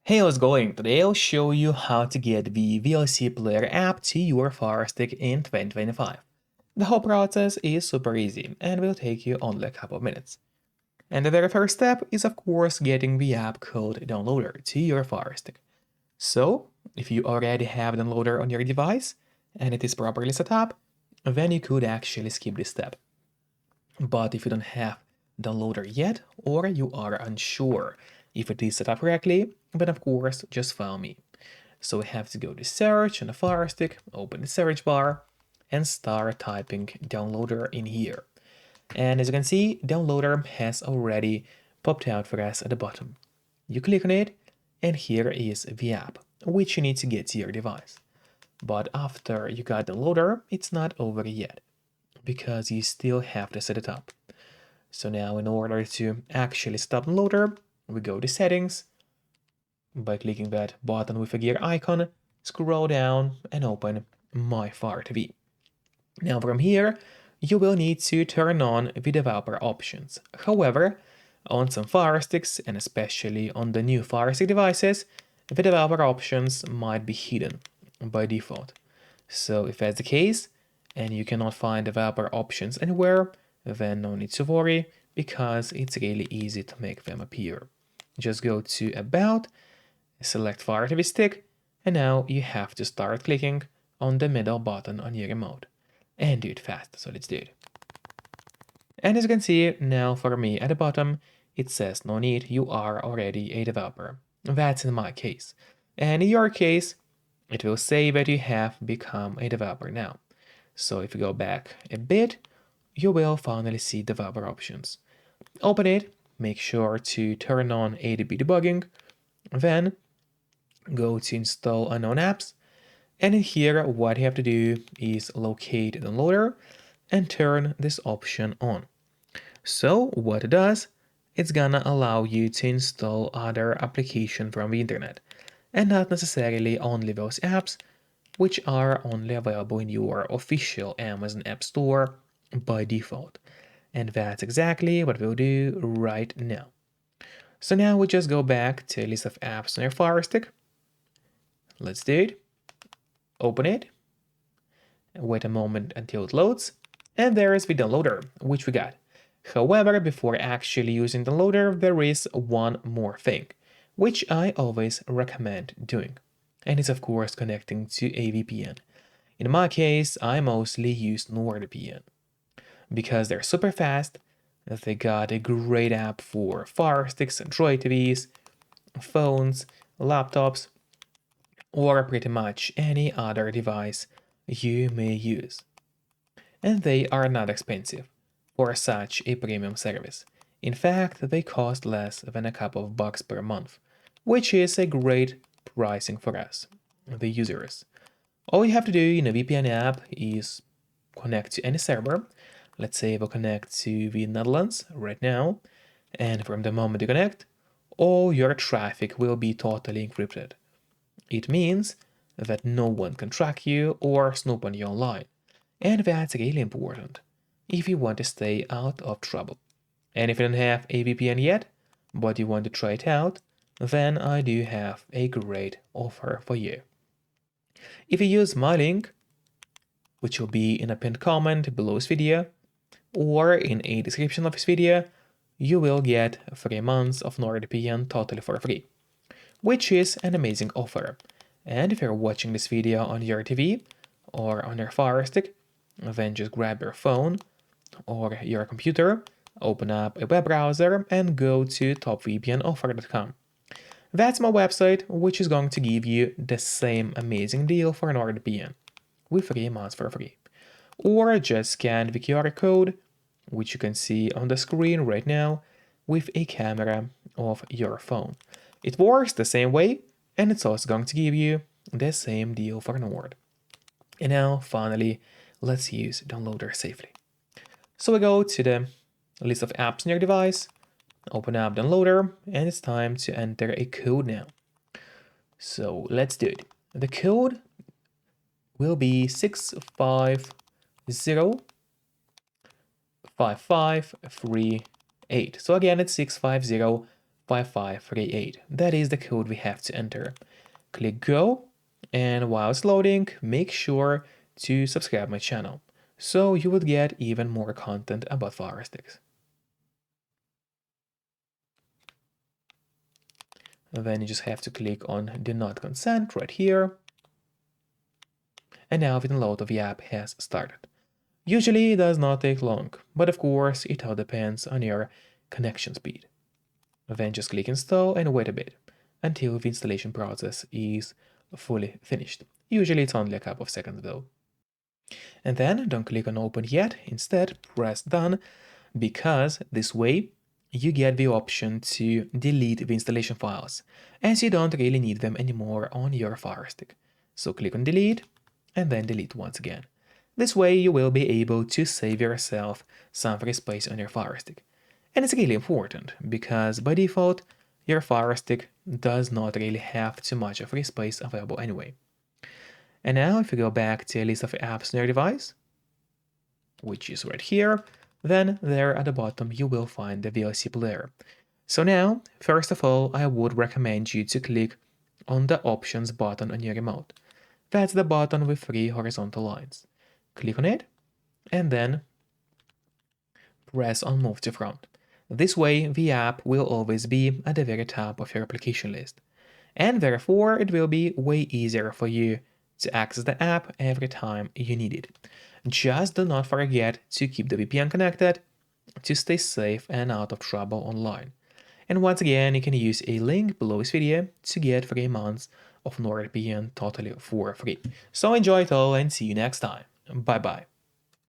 Hey, how's it going? Today I'll show you how to get the VLC player app to your Firestick in 2025. The whole process is super easy and will take you only a couple of minutes. And the very first step is of course getting the app called Downloader to your Firestick. So, if you already have Downloader on your device and it is properly set up, then you could actually skip this step. But if you don't have Downloader yet, or you are unsure if it is set up correctly, then of course just follow me. So we have to go to search on the Firestick, open the search bar, and start typing Downloader in here. And as you can see, Downloader has already popped out for us at the bottom. You click on it, and here is the app, which you need to get to your device. But after you got Downloader, it's not over yet, because you still have to set it up. So now in order to actually stop Downloader, we go to settings. By clicking that button with a gear icon, scroll down and open My Fire TV. Now from here, you will need to turn on the developer options. However, on some Fire Sticks, and especially on the new Fire Stick devices, the developer options might be hidden by default. So if that's the case, and you cannot find developer options anywhere, then no need to worry, because it's really easy to make them appear. Just go to About, select Fire TV Stick, and now you have to start clicking on the middle button on your remote. And do it fast, so let's do it. And as you can see, now for me at the bottom, it says no need, you are already a developer. That's in my case. And in your case, it will say that you have become a developer now. So if you go back a bit, you will finally see developer options. Open it, make sure to turn on ADB debugging, then go to install unknown apps, and in here what you have to do is locate the downloader and turn this option on. So what it does, it's gonna allow you to install other applications from the internet, and not necessarily only those apps which are only available in your official Amazon App Store by default. And that's exactly what we'll do right now. So now we just go back to a list of apps on your Fire Stick. Let's do it. Open it. Wait a moment until it loads. And there is the downloader, which we got. However, before actually using the loader, there is one more thing, which I always recommend doing. And it's of course connecting to a VPN. In my case, I mostly use NordVPN because they're super fast. They got a great app for Fire Sticks, Android TVs, phones, laptops, or pretty much any other device you may use. And they are not expensive for such a premium service. In fact, they cost less than a couple of bucks per month, which is a great pricing for us, the users. All you have to do in a VPN app is connect to any server. Let's say we'll connect to the Netherlands right now, and from the moment you connect, all your traffic will be totally encrypted. It means that no one can track you or snoop on you online, and that's really important if you want to stay out of trouble. And if you don't have a VPN yet, but you want to try it out, then I do have a great offer for you. If you use my link, which will be in a pinned comment below this video, or in a description of this video, you will get 3 months of NordVPN totally for free, which is an amazing offer. And if you're watching this video on your TV or on your Fire Stick, then just grab your phone or your computer, open up a web browser and go to topvpnoffer.com. That's my website, which is going to give you the same amazing deal for NordVPN with 3 months for free. Or just scan the QR code, which you can see on the screen right now, with a camera of your phone. It works the same way, and it's also going to give you the same deal for Nord. And now, finally, let's use Downloader safely. So we go to the list of apps on your device, open up Downloader, and it's time to enter a code now. So let's do it. The code will be 6505538. So again, it's 6505538. 5538. That is the code we have to enter. Click go, and while it's loading, make sure to subscribe my channel so you would get even more content about Firesticks. Then you just have to click on do not consent right here. And now the download of the app has started. Usually it does not take long, but of course it all depends on your connection speed. Then just click install and wait a bit until the installation process is fully finished. Usually it's only a couple of seconds though. And then don't click on open yet, instead press done, because this way you get the option to delete the installation files, as you don't really need them anymore on your Firestick. So click on delete and then delete once again. This way you will be able to save yourself some free space on your Firestick. And it's really important because by default your Firestick does not really have too much of free space available anyway. And now if you go back to a list of apps on your device, which is right here, then there at the bottom you will find the VLC player. So now, first of all, I would recommend you to click on the options button on your remote. That's the button with 3 horizontal lines. Click on it and then press on move to front. This way the app will always be at the very top of your application list. And therefore it will be way easier for you to access the app every time you need it. Just do not forget to keep the VPN connected to stay safe and out of trouble online. And once again, you can use a link below this video to get 3 months of NordVPN totally for free. So enjoy it all and see you next time. Bye bye.